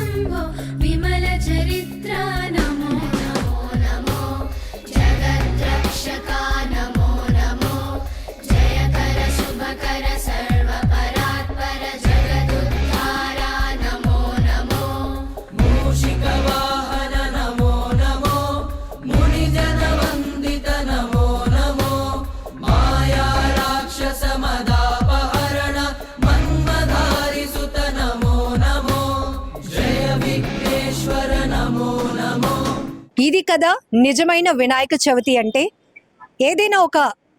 शम्भो विमल चरित्रा नमो नमो नमो जगद्रक्षका नमो नमो जयकर शुभकर सर्वपरात्पर जगदुद्धारा नमो नमो मूषिकवाहन नमो नमो मुनिजनवन्दित नमो नमो माया राक्षसमदापहरण मन्मधारि सुत नमो नमो जय विघ्नेश्वर नमो नमो। ఇది కదా నిజమైన వినాయక చవితి అంటే. ఏదైనా ఒక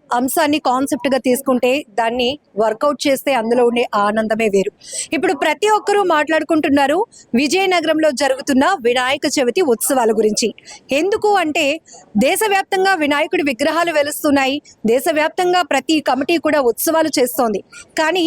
అంశాన్ని కాన్సెప్ట్ గా తీసుకుంటే దాన్ని వర్కౌట్ చేస్తే అందులో ఉండే ఆనందమే వేరు. ఇప్పుడు ప్రతి ఒక్కరూ మాట్లాడుకుంటున్నారు విజయనగరంలో జరుగుతున్న వినాయక చవితి ఉత్సవాల గురించి. ఎందుకు అంటే దేశవ్యాప్తంగా వినాయకుడి విగ్రహాలు వెలుస్తున్నాయి, దేశవ్యాప్తంగా ప్రతి కమిటీ కూడా ఉత్సవాలు చేస్తోంది. కానీ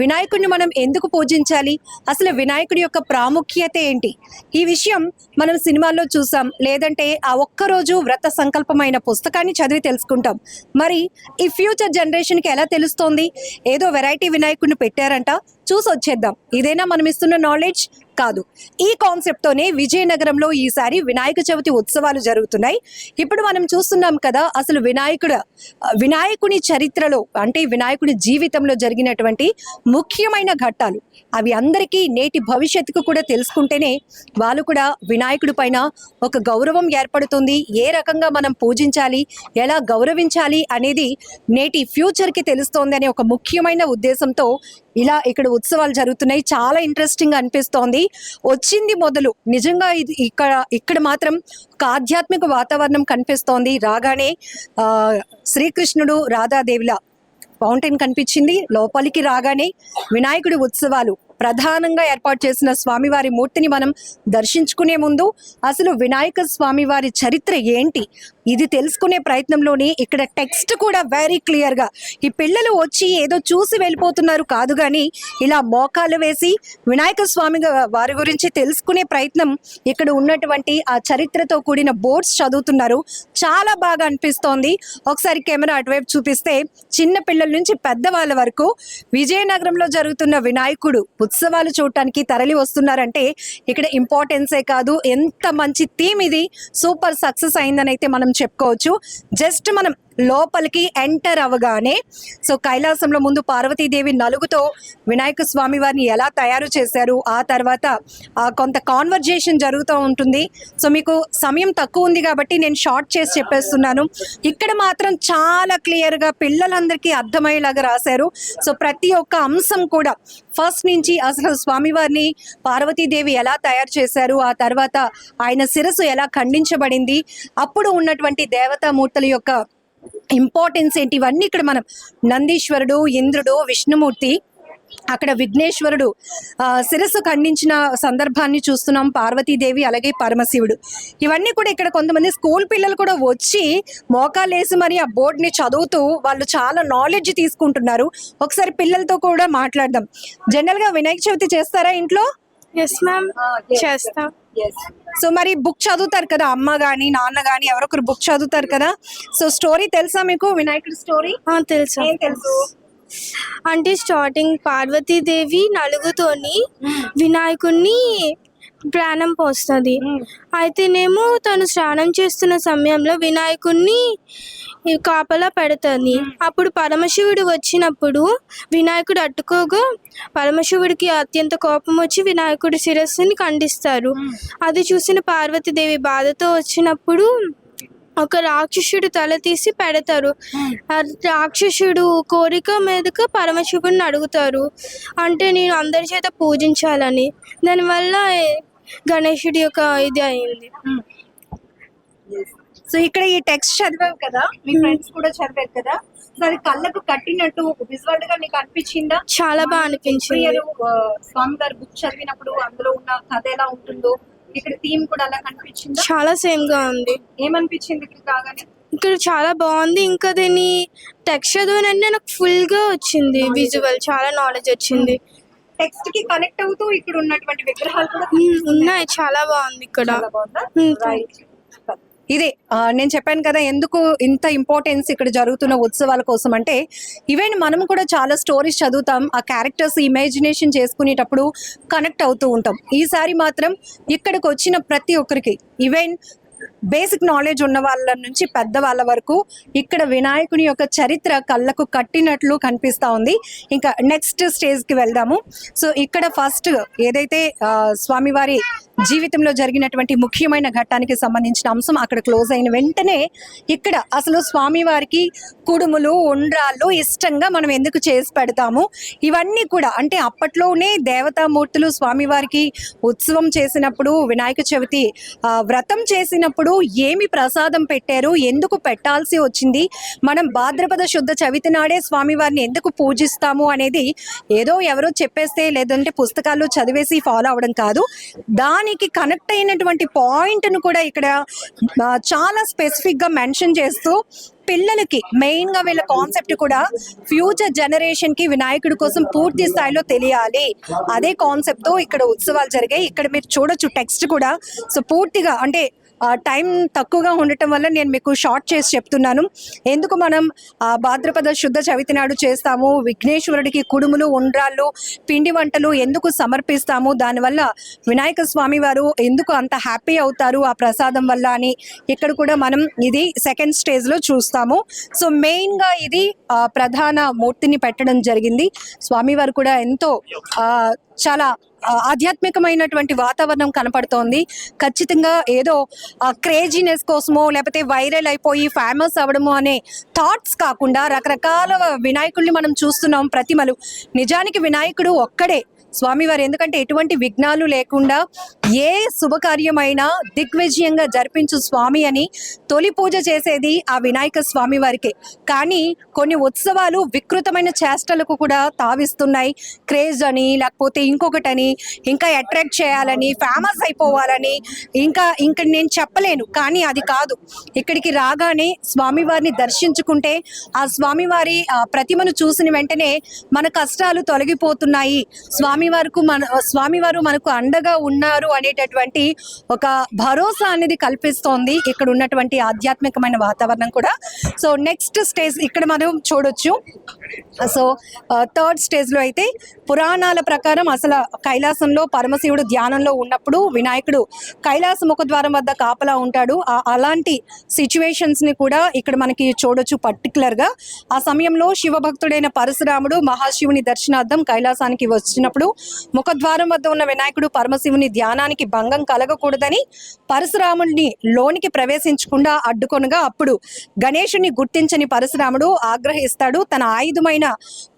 వినాయకుడిని మనం ఎందుకు పూజించాలి, అసలు వినాయకుడి యొక్క ప్రాముఖ్యత ఏంటి, ఈ విషయం మనం సినిమాల్లో చూసాం, లేదంటే ఆ ఒక్కరోజు వ్రత సంకల్పమైన పుస్తకాన్ని చదివి తెలుసుకుంటాం. మరి ఈ ఫ్యూచర్ జనరేషన్కి ఎలా తెలుస్తోంది? ఏదో వెరైటీ వినాయకుడిని పెట్టారంట, చూసి వచ్చేద్దాం, ఇదేనా మనం ఇస్తున్న నాలెడ్జ్? కాదు. ఈ కాన్సెప్ట్తోనే విజయనగరంలో ఈసారి వినాయక చవితి ఉత్సవాలు జరుగుతున్నాయి. ఇప్పుడు మనం చూస్తున్నాం కదా, అసలు వినాయకుని చరిత్రలో అంటే వినాయకుడి జీవితంలో జరిగినటువంటి ముఖ్యమైన ఘట్టాలు అవి అందరికీ నేటి భవిష్యత్తుకు కూడా తెలుసుకుంటేనే వాళ్ళు కూడా వినాయకుడి పైన ఒక గౌరవం ఏర్పడుతుంది. ఏ రకంగా మనం పూజించాలి, ఎలా గౌరవించాలి అనేది నేటి ఫ్యూచర్కి తెలుస్తోంది అనే ఒక ముఖ్యమైన ఉద్దేశంతో ఇలా ఇక్కడ ఉత్సవాలు జరుగుతున్నాయి. చాలా ఇంట్రెస్టింగ్ అనిపిస్తోంది. వచ్చింది మొదలు నిజంగా ఇది ఇక్కడ మాత్రం ఒక ఆధ్యాత్మిక వాతావరణం కనిపిస్తోంది. రాగానే శ్రీకృష్ణుడు రాధాదేవిల ఫౌంటైన్ కనిపించింది. లోపలికి రాగానే వినాయకుడి ఉత్సవాలు ప్రధానంగా ఏర్పాటు చేసిన స్వామివారి మూర్తిని మనం దర్శించుకునే ముందు అసలు వినాయక స్వామివారి చరిత్ర ఏంటి ఇది తెలుసుకునే ప్రయత్నంలోనే ఇక్కడ టెక్స్ట్ కూడా వెరీ క్లియర్గా, ఈ పిల్లలు వచ్చి ఏదో చూసి వెళ్ళిపోతున్నారు కాదు, కానీ ఇలా మోకాలు వేసి వినాయక స్వామి వారి గురించి తెలుసుకునే ప్రయత్నం, ఇక్కడ ఉన్నటువంటి ఆ చరిత్రతో కూడిన బోర్డ్స్ చదువుతున్నారు. చాలా బాగా అనిపిస్తోంది. ఒకసారి కెమెరా అటువైపు చూపిస్తే చిన్న పిల్లల నుంచి పెద్దవాళ్ళ వరకు విజయనగరంలో జరుగుతున్న వినాయకుడు ఉత్సవాలు చూడటానికి తరలి వస్తున్నారంటే ఇక్కడ ఇంపార్టెన్సే కాదు, ఎంత మంచి థీమ్ ఇది, సూపర్ సక్సెస్ అయిందని అయితే మనం చెప్పుకోవచ్చు. జస్ట్ మనం లోపలికి ఎంటర్ అవ్వగానే కైలాసంలో ముందు పార్వతీదేవి నలుగుతో వినాయక స్వామి వారిని ఎలా తయారు చేశారు, ఆ తర్వాత కొంత కాన్వర్జేషన్ జరుగుతూ ఉంటుంది. మీకు సమయం తక్కువ ఉంది కాబట్టి నేను షార్ట్ చేసి చెప్పేస్తున్నాను. ఇక్కడ మాత్రం చాలా క్లియర్గా పిల్లలందరికీ అర్థమయ్యేలాగా రాశారు. ప్రతి ఒక్క అంశం కూడా ఫస్ట్ నుంచి అసలు స్వామివారిని పార్వతీదేవి ఎలా తయారు చేశారు, ఆ తర్వాత ఆయన శిరస్సు ఎలా ఖండించబడింది, అప్పుడు ఉన్నటువంటి దేవతామూర్తుల యొక్క ఇంపార్టెన్స్ ఏంటి, ఇవన్నీ ఇక్కడ మనం నందీశ్వరుడు, ఇంద్రుడు, విష్ణుమూర్తి, అక్కడ విఘ్నేశ్వరుడు శిరస్సు ఖండించిన సందర్భాన్ని చూస్తున్నాం, పార్వతీదేవి అలాగే పరమశివుడు. ఇవన్నీ కూడా ఇక్కడ కొంతమంది స్కూల్ పిల్లలు కూడా వచ్చి మోకాలేసి మరి ఆ బోర్డుని చదువుతూ వాళ్ళు చాలా నాలెడ్జ్ తీసుకుంటున్నారు. ఒకసారి పిల్లలతో కూడా మాట్లాడదాం. జనరల్గా వినాయక చవితి చేస్తారా ఇంట్లో? ఎస్ మ్యామ్, చేస్తాం. మరి బుక్ చదువుతారు కదా, అమ్మ కానీ నాన్న కానీ ఎవరొకరు బుక్ చదువుతారు కదా. స్టోరీ తెలుసా మీకు, వినాయకుడి స్టోరీ? తెలుసు. ఏం తెలుసు అంటే స్టార్టింగ్ పార్వతీదేవి నలుగుతోని వినాయకుడిని ప్రాణం పోస్తుంది. అయితేనేమో తను స్నానం చేస్తున్న సమయంలో వినాయకుడిని కాపలా పెడుతుంది. అప్పుడు పరమశివుడు వచ్చినప్పుడు వినాయకుడు అడ్డుకోగా పరమశివుడికి అత్యంత కోపం వచ్చి వినాయకుడి శిరస్సుని ఖండిస్తారు. అది చూసిన పార్వతీదేవి బాధతో వచ్చినప్పుడు ఒక రాక్షసుడు తల తీసి పెడతారు. ఆ రాక్షసుడు కోరిక మీదగా పరమశివుడిని అడుగుతారు, అంటే నేను అందరి చేత పూజించాలని. దానివల్ల గణేశుడి యొక్క ఇది అయింది. ఇక్కడ ఈ టెక్స్ట్ చదివావు కదా, మీ ఫ్రెండ్స్ కూడా చదివారు కదా, అది కళ్ళకు కట్టినట్టు విజువల్ గా నీకు అనిపించిందా? చాలా బాగా అనిపించింది. స్వామి గారు బుక్ చదివినప్పుడు అందులో ఉన్న కథ ఎలా ఉంటుందో ఇక్కడ థీమ్ కూడా అలా కనిపించింది. చాలా సేమ్ గా ఉంది. ఏమనిపించింది ఇక్కడ రాగానే? ఇక్కడ చాలా బాగుంది. ఇంకా దీన్ని టెక్స్ట్ చదివినంటే నాకు ఫుల్ గా వచ్చింది విజువల్, చాలా నాలెడ్జ్ వచ్చింది. టెక్స్ట్ కి కనెక్ట్ అవుతూ ఇక్కడ ఉన్నటువంటి విగ్రహాలు కూడా ఉన్నాయి. చాలా బాగుంది ఇక్కడ. ఇదే నేను చెప్పాను కదా ఎందుకు ఇంత ఇంపార్టెన్స్ ఇక్కడ జరుగుతున్న ఉత్సవాల కోసం అంటే ఈవెన్ మనం కూడా చాలా స్టోరీస్ చదువుతాం, ఆ క్యారెక్టర్స్ ఇమాజినేషన్ చేసుకునేటప్పుడు కనెక్ట్ అవుతూ ఉంటాం. ఈసారి మాత్రం ఇక్కడికి వచ్చిన ప్రతి ఒక్కరికి ఈవెన్ బేసిక్ నాలెడ్జ్ ఉన్న వాళ్ళ నుంచి పెద్దవాళ్ళ వరకు ఇక్కడ వినాయకుని యొక్క చరిత్ర కళ్ళకు కట్టినట్లు కనిపిస్తూ ఉంది. ఇంకా నెక్స్ట్ స్టేజ్కి వెళ్దాము. సో ఇక్కడ ఫస్ట్ ఏదైతే స్వామివారి జీవితంలో జరిగినటువంటి ముఖ్యమైన ఘట్టానికి సంబంధించిన అంశం అక్కడ క్లోజ్ అయిన వెంటనే ఇక్కడ అసలు స్వామివారికి కుడుములు ఉండ్రాళ్ళు ఇష్టంగా మనం ఎందుకు చేసి పెడతాము, ఇవన్నీ కూడా అంటే అప్పట్లోనే దేవతామూర్తులు స్వామివారికి ఉత్సవం చేసినప్పుడు వినాయక చవితి వ్రతం చేసినప్పుడు ఏమి ప్రసాదం పెట్టారు, ఎందుకు పెట్టాల్సి వచ్చింది, మనం భాద్రపద శుద్ధ చవితి నాడే స్వామివారిని ఎందుకు పూజిస్తాము అనేది ఏదో ఎవరో చెప్పేస్తే లేదంటే పుస్తకాల్లో చదివేసి ఫాలో అవడం కాదు. దానికి కనెక్ట్ అయినటువంటి పాయింట్ను కూడా ఇక్కడ చాలా స్పెసిఫిక్గా మెన్షన్ చేస్తూ పిల్లలకి మెయిన్గా వీళ్ళ కాన్సెప్ట్ కూడా ఫ్యూచర్ జనరేషన్కి వినాయకుడి కోసం పూర్తి స్థాయిలో తెలియాలి, అదే కాన్సెప్ట్తో ఇక్కడ ఉత్సవాలు జరిగాయి. ఇక్కడ మీరు చూడొచ్చు టెక్స్ట్ కూడా. సో పూర్తిగా అంటే టైం తక్కువగా ఉండటం వల్ల నేను మీకు షార్ట్ చేసి చెప్తున్నాను. ఎందుకు మనం భాద్రపద శుద్ధ చవితి నాడు చేస్తాము, విఘ్నేశ్వరుడికి కుడుములు ఉండ్రాళ్ళు పిండి వంటలు ఎందుకు సమర్పిస్తాము, దానివల్ల వినాయక స్వామి వారు ఎందుకు అంత హ్యాపీ అవుతారు ఆ ప్రసాదం వల్ల అని ఇక్కడ కూడా మనం ఇది సెకండ్ స్టేజ్లో చూస్తాము. సో మెయిన్గా ఇది ప్రధాన మూర్తిని పెట్టడం జరిగింది. స్వామివారు కూడా ఎంతో చాలా ఆధ్యాత్మికమైనటువంటి వాతావరణం కనపడుతోంది. ఖచ్చితంగా ఏదో క్రేజీనెస్ కోసమో లేకపోతే వైరల్ అయిపోయి ఫేమస్ అవ్వడము అనే థాట్స్ కాకుండా రకరకాల వినాయకుడిని మనం చూస్తున్నాం, ప్రతిమలు. నిజానికి వినాయకుడు ఒక్కడే స్వామివారు, ఎందుకంటే ఎటువంటి విఘ్నాలు లేకుండా ఏ శుభకార్యమైనా దిగ్విజయంగా జరిపించు స్వామి అని తొలి పూజ చేసేది ఆ వినాయక స్వామి వారికి. కానీ కొన్ని ఉత్సవాలు వికృతమైన చేష్టలకు కూడా తావిస్తున్నాయి. క్రేజ్ అని లేకపోతే ఇంకొకటని, ఇంకా అట్రాక్ట్ చేయాలని, ఫేమస్ అయిపోవాలని, ఇంకా నేను చెప్పలేను. కానీ అది కాదు. ఇక్కడికి రాగానే స్వామివారిని దర్శించుకుంటే ఆ స్వామివారి ప్రతిమను చూసిన వెంటనే మన కష్టాలు తొలగిపోతున్నాయి, స్వామివారు మనకు అండగా ఉన్నారు అనేటటువంటి ఒక భరోసా అనేది కల్పిస్తోంది ఇక్కడ ఉన్నటువంటి ఆధ్యాత్మికమైన వాతావరణం కూడా. సో నెక్స్ట్ స్టేజ్ ఇక్కడ మనం చూడొచ్చు. సో థర్డ్ స్టేజ్లో అయితే పురాణాల ప్రకారం అసలు కైలాసంలో పరమశివుడు ధ్యానంలో ఉన్నప్పుడు వినాయకుడు కైలాస ముఖద్వారం వద్ద కాపలా ఉంటాడు. అలాంటి సిచ్యువేషన్స్ని కూడా ఇక్కడ మనకి చూడొచ్చు. పర్టికులర్గా ఆ సమయంలో శివభక్తుడైన పరశురాముడు మహాశివుని దర్శనార్థం కైలాసానికి వచ్చినప్పుడు ముఖద్వారం వద్ద ఉన్న వినాయకుడు పరమశివుని ధ్యానానికి భంగం కలగకూడదని పరశురాముడిని లోనికి ప్రవేశించకుండా అడ్డుకొనగా అప్పుడు గణేశుని గుర్తించని పరశురాముడు ఆగ్రహిస్తాడు. తన ఆయుధమైన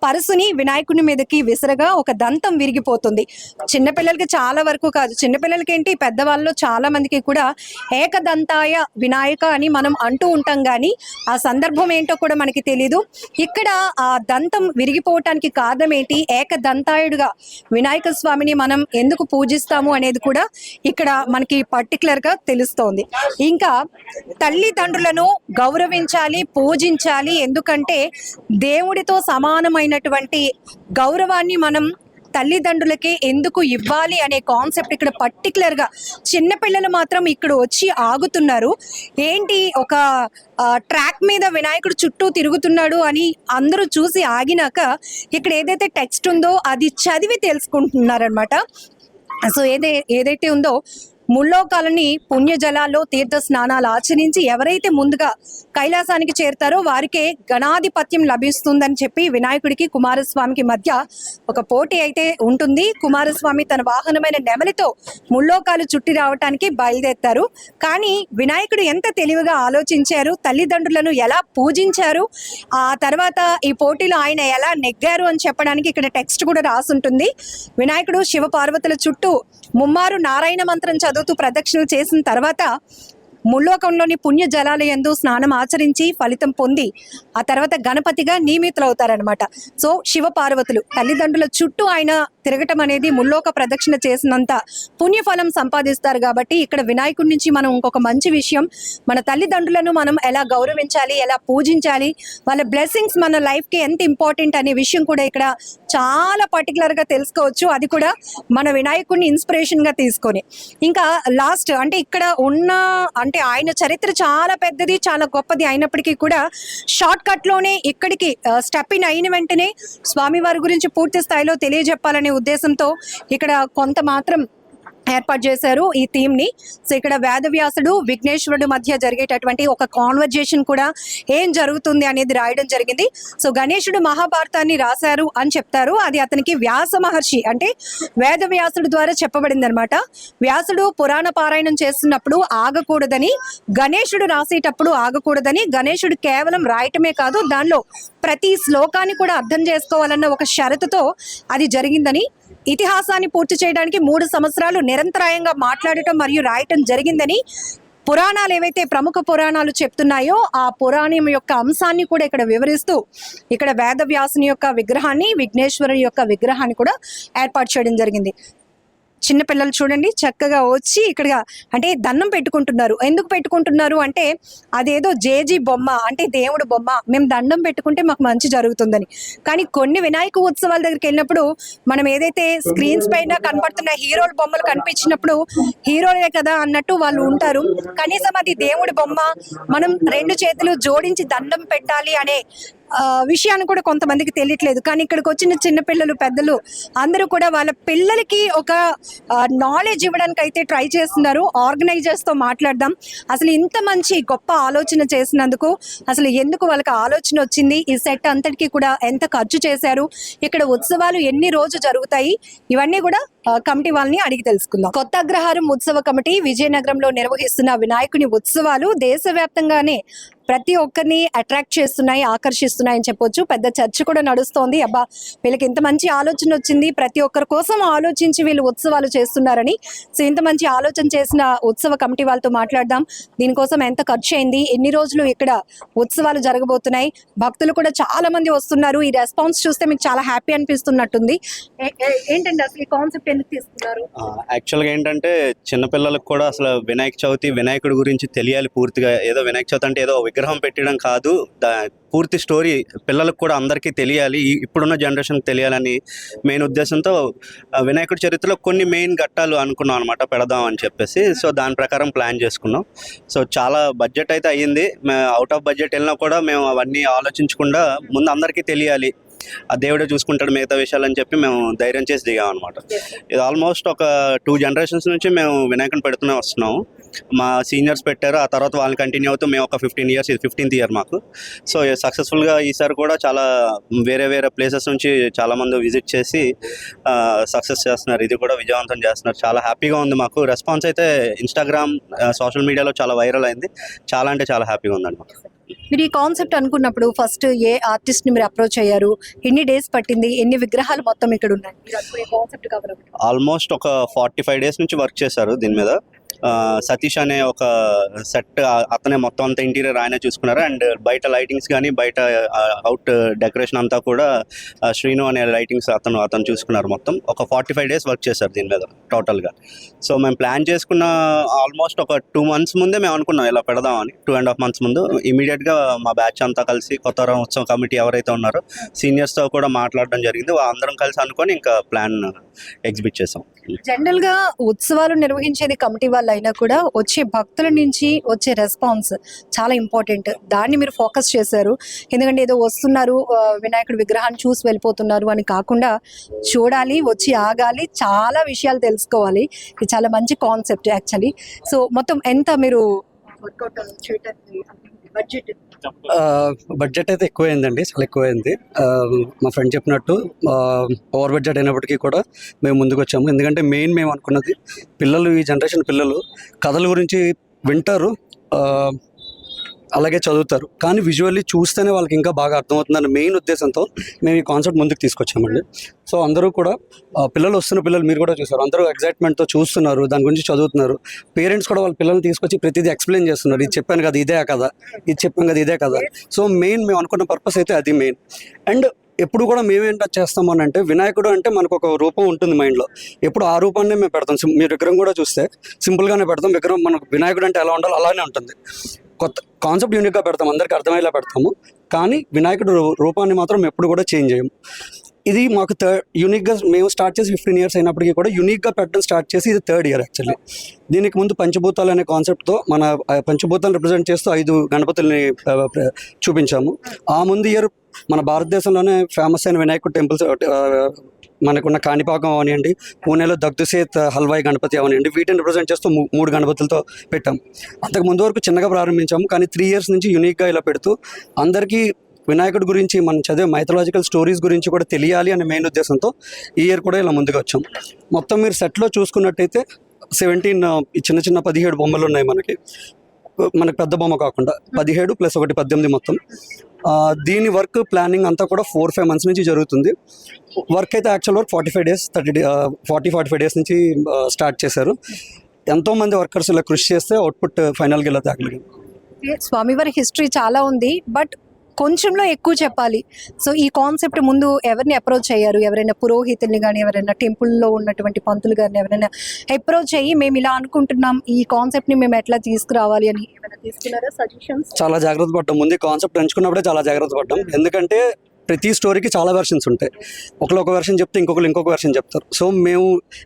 పరశుని వినాయకుని మీదకి విసరగా ఒక దంతం విరిగిపోతుంది. చిన్నపిల్లలకి చాలా వరకు కాదు, చిన్నపిల్లలకి ఏంటి పెద్దవాళ్ళు చాలా మందికి కూడా ఏకదంతాయ వినాయక అని మనం అంటూ ఉంటాం, కానీ ఆ సందర్భం ఏంటో కూడా మనకి తెలీదు. ఇక్కడ ఆ దంతం విరిగిపోవటానికి కారణం ఏంటి, ఏకదంతాయుడుగా వినాయక స్వామిని మనం ఎందుకు పూజిస్తాము అనేది కూడా ఇక్కడ మనకి పర్టికులర్గా తెలుస్తోంది. ఇంకా తల్లిదండ్రులను గౌరవించాలి, పూజించాలి. ఎందుకంటే దేవుడితో సమానమైనటువంటి గౌరవాన్ని మనం తల్లిదండ్రులకి ఎందుకు ఇవ్వాలి అనే కాన్సెప్ట్ ఇక్కడ పర్టికులర్గా. చిన్నపిల్లలు మాత్రం ఇక్కడ వచ్చి ఆగుతున్నారు. ఏంటి ఒక ట్రాక్ మీద వినాయకుడు చుట్టూ తిరుగుతున్నాడు అని అందరూ చూసి ఆగినాక ఇక్కడ ఏదైతే టెక్స్ట్ ఉందో అది చదివి తెలుసుకుంటున్నారనమాట. సో ఏదైతే ఉందో ముల్లోకాలని పుణ్యజలాల్లో తీర్థ స్నానాలు ఆచరించి ఎవరైతే ముందుగా కైలాసానికి చేరుతారో వారికే గణాధిపత్యం లభిస్తుందని చెప్పి వినాయకుడికి కుమారస్వామికి మధ్య ఒక పోటీ అయితే ఉంటుంది. కుమారస్వామి తన వాహనమైన నెమలితో ముల్లోకాలు చుట్టి రావటానికి బయలుదేరుతారు. కానీ వినాయకుడు ఎంత తెలివిగా ఆలోచించారు, తల్లిదండ్రులను ఎలా పూజించారు, ఆ తర్వాత ఈ పోటీలో ఆయన ఎలా నెగ్గారు అని చెప్పడానికి ఇక్కడ టెక్స్ట్ కూడా రాసుంటుంది. వినాయకుడు శివ పార్వతుల చుట్టూ ముమ్మారు నారాయణ మంత్రం చదువుతూ ప్రదక్షిణలు చేసిన తర్వాత ముల్లోకంలోని పుణ్య జలాల యందు స్నానం ఆచరించి ఫలితం పొంది ఆ తర్వాత గణపతిగా నియమితులవుతారనమాట. సో శివ పార్వతులు తల్లిదండ్రుల చుట్టూ ఆయన తిరగటం అనేది ముల్లోక ప్రదక్షిణ చేసినంత పుణ్యఫలం సంపాదిస్తారు. కాబట్టి ఇక్కడ వినాయకుడి నుంచి మనం ఇంకొక మంచి విషయం, మన తల్లిదండ్రులను మనం ఎలా గౌరవించాలి, ఎలా పూజించాలి, వాళ్ళ బ్లెస్సింగ్స్ మన లైఫ్కి ఎంత ఇంపార్టెంట్ అనే విషయం కూడా ఇక్కడ చాలా పర్టికులర్గా తెలుసుకోవచ్చు. అది కూడా మన వినాయకుడిని ఇన్స్పిరేషన్గా తీసుకొని. ఇంకా లాస్ట్ అంటే ఇక్కడ ఉన్న అంటే ఆయన చరిత్ర చాలా పెద్దది, చాలా గొప్పది అయినప్పటికీ కూడా షార్ట్ కట్లోనే ఇక్కడికి స్టెప్ ఇన్ అయిన వెంటనే స్వామివారి గురించి పూర్తి స్థాయిలో తెలియజెప్పాలనే ఉద్దేశంతో ఇక్కడ కొంత మాత్రం ఏర్పాటు చేశారు ఈ థీమ్ ని. సో ఇక్కడ వేదవ్యాసుడు విఘ్నేశ్వరుడు మధ్య జరిగేటటువంటి ఒక కాన్వర్జేషన్ కూడా ఏం జరుగుతుంది అనేది రాయడం జరిగింది. సో గణేశుడు మహాభారతాన్ని రాశారు అని చెప్తారు, అది అతనికి వ్యాస మహర్షి అంటే వేదవ్యాసుడు ద్వారా చెప్పబడింది అనమాట. వ్యాసుడు పురాణ పారాయణం చేస్తున్నప్పుడు ఆగకూడదని, గణేశుడు రాసేటప్పుడు ఆగకూడదని, గణేశుడు కేవలం రాయటమే కాదు దానిలో ప్రతి శ్లోకాన్ని కూడా అర్థం చేసుకోవాలన్న ఒక షరతుతో అది జరిగిందని, ఇతిహాసాన్ని పూర్తి చేయడానికి 3 సంవత్సరాలు నిరంతరాయంగా మాట్లాడటం మరియు రాయటం జరిగిందని పురాణాలు ఏవైతే ప్రముఖ పురాణాలు చెప్తున్నాయో ఆ పురాణం యొక్క అంశాన్ని కూడా ఇక్కడ వివరిస్తూ ఇక్కడ వేదవ్యాసుని యొక్క విగ్రహాన్ని, విఘ్నేశ్వరుని యొక్క విగ్రహాన్ని కూడా ఏర్పాటు చేయడం జరిగింది. చిన్నపిల్లలు చూడండి చక్కగా వచ్చి ఇక్కడ అంటే దండం పెట్టుకుంటున్నారు. ఎందుకు పెట్టుకుంటున్నారు అంటే అదేదో జేజీ బొమ్మ అంటే దేవుడు బొమ్మ, మేము దండం పెట్టుకుంటే మాకు మంచి జరుగుతుందని. కానీ కొన్ని వినాయక ఉత్సవాల దగ్గరికి వెళ్ళినప్పుడు మనం ఏదైతే స్క్రీన్స్ పైన కనపడుతున్న హీరోల బొమ్మలు కనిపించినప్పుడు హీరోలే కదా అన్నట్టు వాళ్ళు ఉంటారు. కనీసం అది దేవుడి బొమ్మ, మనం 2 చేతులు జోడించి దండం పెట్టాలి అనే విషయాన్ని కూడా కొంతమందికి తెలియట్లేదు. కానీ ఇక్కడికి వచ్చిన చిన్నపిల్లలు, పెద్దలు అందరూ కూడా వాళ్ళ పిల్లలకి ఒక నాలెడ్జ్ ఇవ్వడానికి అయితే ట్రై చేస్తున్నారు. ఆర్గనైజర్స్తో మాట్లాడదాం, అసలు ఇంత మంచి గొప్ప ఆలోచన చేసినందుకు అసలు ఎందుకు వాళ్ళకి ఆలోచన వచ్చింది, ఈ సెట్ అంతటికీ కూడా ఎంత ఖర్చు చేశారు, ఇక్కడ ఉత్సవాలు ఎన్ని రోజు జరుగుతాయి, ఇవన్నీ కూడా కమిటీ వాళ్ళని అడిగి తెలుసుకుందాం. కొత్త అగ్రహారం ఉత్సవ కమిటీ విజయనగరంలో నిర్వహిస్తున్న వినాయకుని ఉత్సవాలు దేశవ్యాప్తంగానే ప్రతి ఒక్కరిని అట్రాక్ట్ చేస్తున్నాయి, ఆకర్షిస్తున్నాయి అని చెప్పొచ్చు. పెద్ద చర్చ కూడా నడుస్తోంది, అబ్బా వీళ్ళకి ఇంత మంచి ఆలోచన వచ్చింది, ప్రతి ఒక్కరి కోసం ఆలోచించి వీళ్ళు ఉత్సవాలు చేస్తున్నారని. సో ఇంత మంచి ఆలోచన చేసిన ఉత్సవ కమిటీ వాళ్ళతో మాట్లాడదాం. దీనికోసం ఎంత ఖర్చు అయింది, ఎన్ని రోజులు ఇక్కడ ఉత్సవాలు జరగబోతున్నాయి, భక్తులు కూడా చాలా మంది వస్తున్నారు. ఈ రెస్పాన్స్ చూస్తే మీకు చాలా హ్యాపీ అనిపిస్తున్నట్టుంది. ఏంటంటే అసలు ఈ కాన్సెప్ట్ ఎందుకు తీసుకున్నారు? యాక్చువల్గా ఏంటంటే చిన్నపిల్లలకు కూడా అసలు వినాయక చవితి, వినాయకుడి గురించి తెలియాలి పూర్తిగా. ఏదో వినాయక చవితి అంటే ఏదో విగ్రహం పెట్టడం కాదు, పూర్తి స్టోరీ పిల్లలకు కూడా అందరికీ తెలియాలి, ఇప్పుడున్న జనరేషన్కి తెలియాలని మెయిన్ ఉద్దేశంతో వినాయకుడి చరిత్రలో కొన్ని మెయిన్ ఘట్టాలు అనుకున్నాం అనమాట పెడదాం అని చెప్పేసి. సో దాని ప్రకారం ప్లాన్ చేసుకున్నాం. సో చాలా బడ్జెట్ అయితే అయ్యింది. అవుట్ ఆఫ్ బడ్జెట్ వెళ్ళినా కూడా మేము అవన్నీ ఆలోచించకుండా ముందు అందరికీ తెలియాలి, ఆ దేవుడే చూసుకుంటాడు మిగతా విషయాలు అని చెప్పి మేము ధైర్యం చేసి దిగాం అనమాట. ఇది ఆల్మోస్ట్ ఒక 2 జనరేషన్స్ నుంచి మేము వినాయకుని పెడుతూనే వస్తున్నాము. మా సీనియర్స్ పెట్టారు, ఆ తర్వాత వాళ్ళని కంటిన్యూ అవుతూ మేము ఒక 15 ఇయర్స్, ఇది 15th ఇయర్ మాకు. సో సక్సెస్ఫుల్గా ఈసారి కూడా చాలా వేరే ప్లేసెస్ నుంచి చాలామంది విజిట్ చేసి సక్సెస్ చేస్తున్నారు, ఇది కూడా విజయవంతం చేస్తున్నారు. చాలా హ్యాపీగా ఉంది మాకు. రెస్పాన్స్ అయితే ఇన్స్టాగ్రామ్, సోషల్ మీడియాలో చాలా వైరల్ అయింది. చాలా అంటే చాలా హ్యాపీగా ఉందండి మాకు. మీరు ఈ కాన్సెప్ట్ అనుకున్నప్పుడు ఫస్ట్ ఏ ఆర్టిస్ట్ ని మీరు అప్రోచ్ అయ్యారు, ఎన్ని డేస్ పట్టింది, ఎన్ని విగ్రహాలు మొత్తం ఇక్కడ ఉన్నాయి? కాన్సెప్ట్ కవర్ ఆల్మోస్ట్ ఒక 45 days నుంచి వర్క్ చేశారు దీని మీద. సతీష్ అనే ఒక సెట్ అతనే మొత్తం అంతా ఇంటీరియర్ ఆయనే చూసుకున్నారు. అండ్ బయట లైటింగ్స్ కానీ బయట అవుట్ డెకరేషన్ అంతా కూడా శ్రీను అనే లైటింగ్స్ అతను చూసుకున్నారు. మొత్తం ఒక 45 days వర్క్ చేశారు దీని మీద టోటల్గా. సో మేము ప్లాన్ చేసుకున్న ఆల్మోస్ట్ ఒక 2 months ముందే మేము అనుకున్నాం ఇలా పెడదామని. 2.5 months ముందు ఇమీడియట్గా మా బ్యాచ్ అంతా కలిసి కొత్త ఉత్సవ కమిటీ ఎవరైతే ఉన్నారో సీనియర్స్తో కూడా మాట్లాడడం జరిగింది. అందరం కలిసి అనుకొని ఇంకా ప్లాన్ ఎగ్జిబిట్ చేసాం. జనరల్ గా ఉత్సవాలు నిర్వహించేది కమిటీ వాళ్ళు అయినా కూడా వచ్చే భక్తుల నుంచి వచ్చే రెస్పాన్స్ చాలా ఇంపార్టెంట్. దాన్ని మీరు ఫోకస్ చేశారు. ఎందుకంటే ఏదో వస్తున్నారు వినాయకుడి విగ్రహాన్ని చూసి వెళ్ళిపోతున్నారు అని కాకుండా చూడాలి, వచ్చి ఆగాలి, చాలా విషయాలు తెలుసుకోవాలి. ఇది చాలా మంచి కాన్సెప్ట్ యాక్చువల్లీ. సో మొత్తం ఎంత మీరు వర్కౌట్ చేయడానికి బడ్జెట్ అయితే ఎక్కువైందండి, చాలా ఎక్కువైంది. మా ఫ్రెండ్ చెప్పినట్టు ఓవర్ బడ్జెట్ అయినప్పటికీ కూడా మేము ముందుకు వచ్చాము. ఎందుకంటే మెయిన్ మేము అనుకున్నది పిల్లలు, ఈ జనరేషన్ పిల్లలు కథల గురించి వింటారు, అలాగే చదువుతారు, కానీ విజువల్లీ చూస్తేనే వాళ్ళకి ఇంకా బాగా అర్థమవుతుందన్న మెయిన్ ఉద్దేశంతో మేము ఈ కాన్సెప్ట్ ముందుకు తీసుకొచ్చామండి. సో అందరూ కూడా వస్తున్న పిల్లలు మీరు కూడా చూసారు, అందరూ ఎగ్జైట్మెంట్తో చూస్తున్నారు, దాని గురించి చదువుతున్నారు. పేరెంట్స్ కూడా వాళ్ళ పిల్లల్ని తీసుకొచ్చి ప్రతిదీ ఎక్స్ప్లెయిన్ చేస్తున్నారు, ఇది చెప్పాను కదా ఇదే కదా, ఇది చెప్పాను కదా ఇదే కదా. సో మెయిన్ మేము అనుకున్న పర్పస్ అయితే అది మెయిన్. అండ్ ఎప్పుడు కూడా మేమేంట చేస్తాము అని అంటే వినాయకుడు అంటే మనకు ఒక రూపం ఉంటుంది మైండ్లో, ఎప్పుడు ఆ రూపాన్ని మేము పెడతాం. మీరు విగ్రహం కూడా చూస్తే సింపుల్గానే పెడతాం. విగ్రహం మనకు వినాయకుడు అంటే ఎలా ఉండాలో అలానే ఉంటుంది. కొత్త కాన్సెప్ట్ యూనిక్గా పెడతాం, అందరికీ అర్థమయ్యేలా పెడతాము. కానీ వినాయకుడు రూపాన్ని మాత్రం ఎప్పుడు కూడా చేంజ్ చేయము. ఇది మాకు యూనిక్గా మేము స్టార్ట్ చేసి 15 years అయినప్పటికీ కూడా యూనిక్గా పెట్టడం స్టార్ట్ చేసి ఇది 3rd year యాక్చువల్లీ. దీనికి ముందు పంచభూతాలు అనే కాన్సెప్ట్తో మన పంచభూతాలను రిప్రజెంట్ చేస్తూ 5 గణపతుల్ని చూపించాము. ఆ ముందు ఇయర్ మన భారతదేశంలోనే ఫేమస్ అయిన వినాయకుడు టెంపుల్స్ మనకున్న కాణిపాకం అవనివ్వండి, పూణేలో దగ్ధుసేత్ హల్వాయి గణపతి అవనివ్వండి, వీటిని రిప్రజెంట్ చేస్తూ 3 గణపతులతో పెట్టాం. అంతకు ముందు వరకు చిన్నగా ప్రారంభించాము, కానీ 3 years నుంచి యూనిక్గా ఇలా పెడుతూ అందరికీ వినాయకుడి గురించి మనం చదివే మైథలాజికల్ స్టోరీస్ గురించి కూడా తెలియాలి అనే మెయిన్ ఉద్దేశంతో ఈ ఇయర్ కూడా ఇలా ముందుకు వచ్చాం. మొత్తం మీరు సెట్లో చూసుకున్నట్టయితే 17 చిన్న చిన్న 17 బొమ్మలు ఉన్నాయి మనకి పెద్ద బొమ్మ కాకుండా 17 + 1 18 మొత్తం. దీని వర్క్ ప్లానింగ్ అంతా కూడా 4-5 months నుంచి జరుగుతుంది. వర్క్ అయితే యాక్చువల్ వర్క్ 45 days 40-45 days నుంచి స్టార్ట్ చేశారు. ఎంతోమంది వర్కర్స్ ఇలా కృషి చేస్తే అవుట్పుట్ ఫైనల్గా ఇలా తగ్గలిగింది. స్వామివారి హిస్టరీ చాలా ఉంది, బట్ కొంచెంలో ఎక్కువ చెప్పాలి. సో ఈ కాన్సెప్ట్ ముందు ఎవరిని అప్రోచ్ అయ్యారు? ఎవరైనా పురోహితుల్ని కానీ, ఎవరైనా టెంపుల్లో ఉన్నటువంటి పంతులు కానీ ఎవరైనా అప్రోచ్ అయ్యి మేము ఇలా అనుకుంటున్నాం, ఈ కాన్సెప్ట్ని మేము ఎట్లా తీసుకురావాలి అని ఏమైనా తీసుకున్నారా సజెషన్స్? చాలా జాగ్రత్త పడ్డాం. ముందు కాన్సెప్ట్ ఎంచుకున్నప్పుడే చాలా జాగ్రత్త పడ్డాం. ఎందుకంటే ప్రతి స్టోరీకి చాలా వెర్షన్స్ ఉంటాయి. ఒక వెర్షన్ చెప్తే ఇంకొక వెర్షన్ చెప్తారు. సో మేము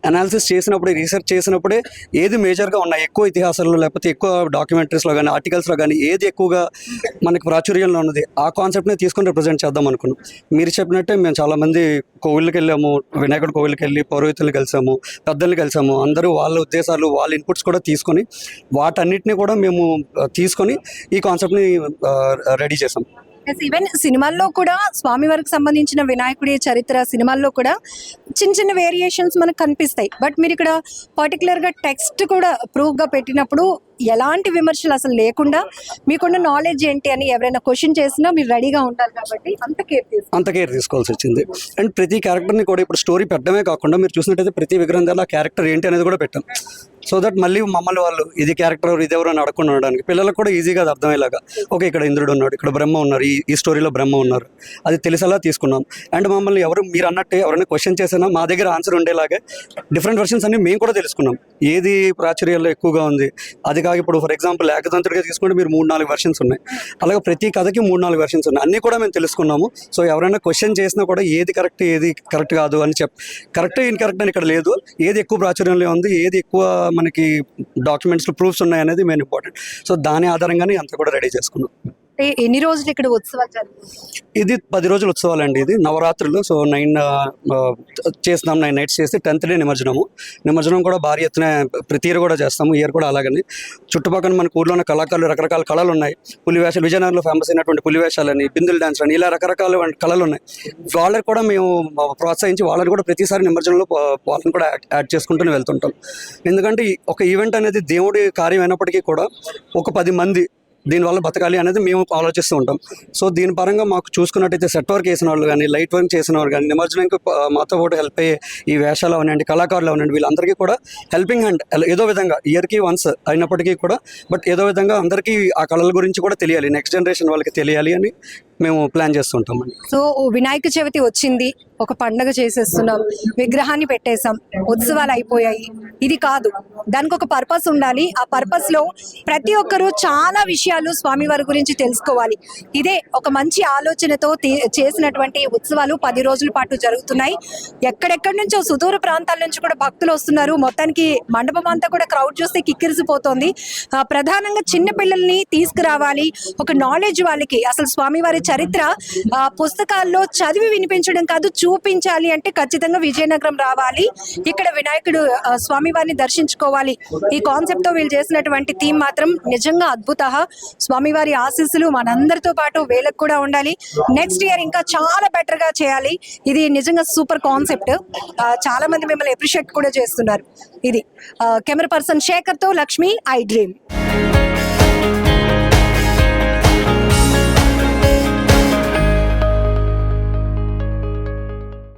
అనాలిసిస్ చేసినప్పుడే, రీసెర్చ్ చేసినప్పుడే ఏది మేజర్గా ఉన్నాయి, ఎక్కువ ఇతిహాసాల్లో లేకపోతే ఎక్కువ డాక్యుమెంటరీస్లో కానీ ఆర్టికల్స్లో కానీ ఏది ఎక్కువగా మనకి ప్రాచుర్యంలో ఉన్నది ఆ కాన్సెప్ట్ని తీసుకొని రిప్రజెంట్ చేద్దాం అనుకున్నాం. మీరు చెప్పినట్టే మేము చాలామంది కోవిళ్ళకి వెళ్ళాము, వినాయకుడి కోవిళ్ళకి వెళ్ళి పౌరోహితుల్ని కలిసాము, పెద్దల్ని కలిసాము. అందరూ వాళ్ళ ఉద్దేశాలు, వాళ్ళ ఇన్పుట్స్ కూడా తీసుకొని వాటన్నిటిని కూడా మేము తీసుకొని ఈ కాన్సెప్ట్ని రెడీ చేసాం. ఈవెన్ సినిమాల్లో కూడా స్వామివారికి సంబంధించిన వినాయకుడి చరిత్ర సినిమాల్లో కూడా చిన్న చిన్న వేరియేషన్స్ మనకు కనిపిస్తాయి. బట్ మీరు ఇక్కడ పర్టికులర్గా టెక్స్ట్ కూడా ప్రూఫ్గా పెట్టినప్పుడు ఎలాంటి విమర్శలు అసలు లేకుండా మీకున్న నాలెడ్జ్ ఏంటి అని ఎవరైనా క్వశ్చన్ చేసినా మీరు రెడీగా ఉంటారు కాబట్టి అంత కేర్ తీసుకోవాల్సి వచ్చింది. అండ్ ప్రతి క్యారెక్టర్ని కూడా ఇప్పుడు స్టోరీ పెట్టడమే కాకుండా మీరు చూసినట్టయితే ప్రతి విగ్రహం దగ్గర క్యారెక్టర్ ఏంటి అనేది కూడా పెట్టాం. సో దట్ మళ్ళీ మమ్మల్ని వాళ్ళు ఇది క్యారెక్టర్ ఇది ఎవరు అని అడగకుండా ఉండడానికి, పిల్లలకు కూడా ఈజీగా అది అర్థమయ్యేలాగా, ఓకే ఇక్కడ ఇంద్రుడు ఉన్నాడు, ఇక్కడ బ్రహ్మ ఉన్నారు, ఈ స్టోరీలో బ్రహ్మ ఉన్నారు, అది తెలిసేలా తీసుకున్నాం. అండ్ మమ్మల్ని మీరు అన్నట్టే ఎవరైనా క్వశ్చన్ చేసినా మా దగ్గర ఆన్సర్ ఉండేలాగే డిఫరెంట్ వెర్షన్స్ అన్ని మేము కూడా తెలుసుకున్నాం. ఏది ప్రాచుర్యంలో ఎక్కువగా ఉంది అది కాక ఇప్పుడు ఫర్ ఎగ్జాంపుల్ ఏకతంత్రిగా తీసుకుంటే మీరు 3-4 వెర్షన్స్ ఉన్నాయి, అలాగే ప్రతి కథకి 3-4 వెర్షన్స్ ఉన్నాయి, అన్నీ కూడా మేము తెలుసుకున్నాము. సో ఎవరైనా క్వశ్చన్ చేసినా కూడా ఏది కరెక్ట్ ఏది కరెక్ట్ కాదు అని కరెక్ట్ ఇన్కరెక్ట్ అని ఇక్కడ లేదు. ఏది ఎక్కువ ప్రాచుర్యంలో ఉంది, ఏది ఎక్కువ మనకి డాక్యుమెంట్స్లో ప్రూఫ్స్ ఉన్నాయి అనేది మెయిన్ ఇంపార్టెంట్. సో దాని ఆధారంగానే అంతా కూడా రెడీ చేసుకున్నాం. ఎన్ని రోజులు ఇక్కడ ఉత్సవాలు జరుగుతాయి? ఇది 10 రోజుల ఉత్సవాలు అండి. ఇది నవరాత్రులు. సో 9 చేస్తున్నాం, 9 nights చేసి 10th day నిమజ్జనం కూడా భారీ ఎత్తున ప్రతి ఇయర్ కూడా చేస్తాము. ఇయర్ కూడా అలాగని చుట్టుపక్కల మన ఊర్లో ఉన్న కళాకారులు రకరకాల కళలు ఉన్నాయి. పులివేషాలు, విజయనగరంలో ఫేమస్ అయినటువంటి పులివేషాలని, బిందుల డాన్స్ అని, ఇలా రకరకాల కళలు ఉన్నాయి. వాళ్ళకి కూడా మేము ప్రోత్సహించి వాళ్ళని కూడా ప్రతిసారి నిమజ్జనంలో వాళ్ళని కూడా యాడ్ చేసుకుంటూనే వెళ్తుంటాం. ఎందుకంటే ఒక ఈవెంట్ అనేది దేవుడి కార్యం అయినప్పటికీ కూడా ఒక 10 మంది దీనివల్ల బతకాలి అనేది మేము ఆలోచిస్తూ ఉంటాం. సో దీని పరంగా మాకు చూసుకున్నట్టయితే సెట్ వర్క్ చేసిన వాళ్ళు కానీ, లైట్ వర్క్ చేసిన వాళ్ళు కానీ, నిమజ్జనానికి మాతో పాటు హెల్ప్ అయ్యే ఈ వేషాలు అవనండి, కళాకారులు అవనండి, వీళ్ళందరికీ కూడా హెల్పింగ్ హ్యాండ్ ఏదో విధంగా ఇయర్కి వన్స్ అయినప్పటికీ కూడా బట్ ఏదో విధంగా అందరికీ ఆ కళల గురించి కూడా తెలియాలి, నెక్స్ట్ జనరేషన్ వాళ్ళకి తెలియాలి అని మేము ప్లాన్ చేస్తుంటామండి. సో వినాయక చవితి వచ్చింది, ఒక పండగ చేసేస్తున్నాం, విగ్రహాన్ని పెట్టేశాం, ఉత్సవాలు అయిపోయాయి. ఇది కాదు, దానికి ఒక పర్పస్ ఉండాలి. ఆ పర్పస్లో ప్రతి ఒక్కరూ చాలా విషయాలు స్వామివారి గురించి తెలుసుకోవాలి. ఇదే ఒక మంచి ఆలోచనతో చేసినటువంటి ఉత్సవాలు 10 రోజుల పాటు జరుగుతున్నాయి. ఎక్కడెక్కడి నుంచో సుదూర ప్రాంతాల నుంచి కూడా భక్తులు వస్తున్నారు. మొత్తానికి మండపం అంతా కూడా క్రౌడ్ చూస్తే కిక్కిరిసిపోతుంది. ప్రధానంగా చిన్న పిల్లల్ని తీసుకురావాలి, ఒక నాలెడ్జ్ వాళ్ళకి అసలు స్వామివారి చరిత్ర పుస్తకాల్లో చదివి వినిపించడం కాదు, చూపించాలి అంటే ఖచ్చితంగా విజయనగరం రావాలి, ఇక్కడ వినాయకుడు స్వామివారిని దర్శించుకోవాలి. ఈ కాన్సెప్ట్ తో వీళ్ళు చేసినటువంటి థీమ్ మాత్రం నిజంగా అద్భుత. స్వామివారి ఆశీస్సులు మనందరితో పాటు వీళ్ళకి కూడా ఉండాలి. నెక్స్ట్ ఇయర్ ఇంకా చాలా బెటర్ గా చేయాలి. ఇది నిజంగా సూపర్ కాన్సెప్ట్. చాలా మంది మిమ్మల్ని అప్రిషియేట్ కూడా చేస్తున్నారు. ఇది కెమెరా పర్సన్ శేఖర్ తో లక్ష్మి, ఐ డ్రీమ్.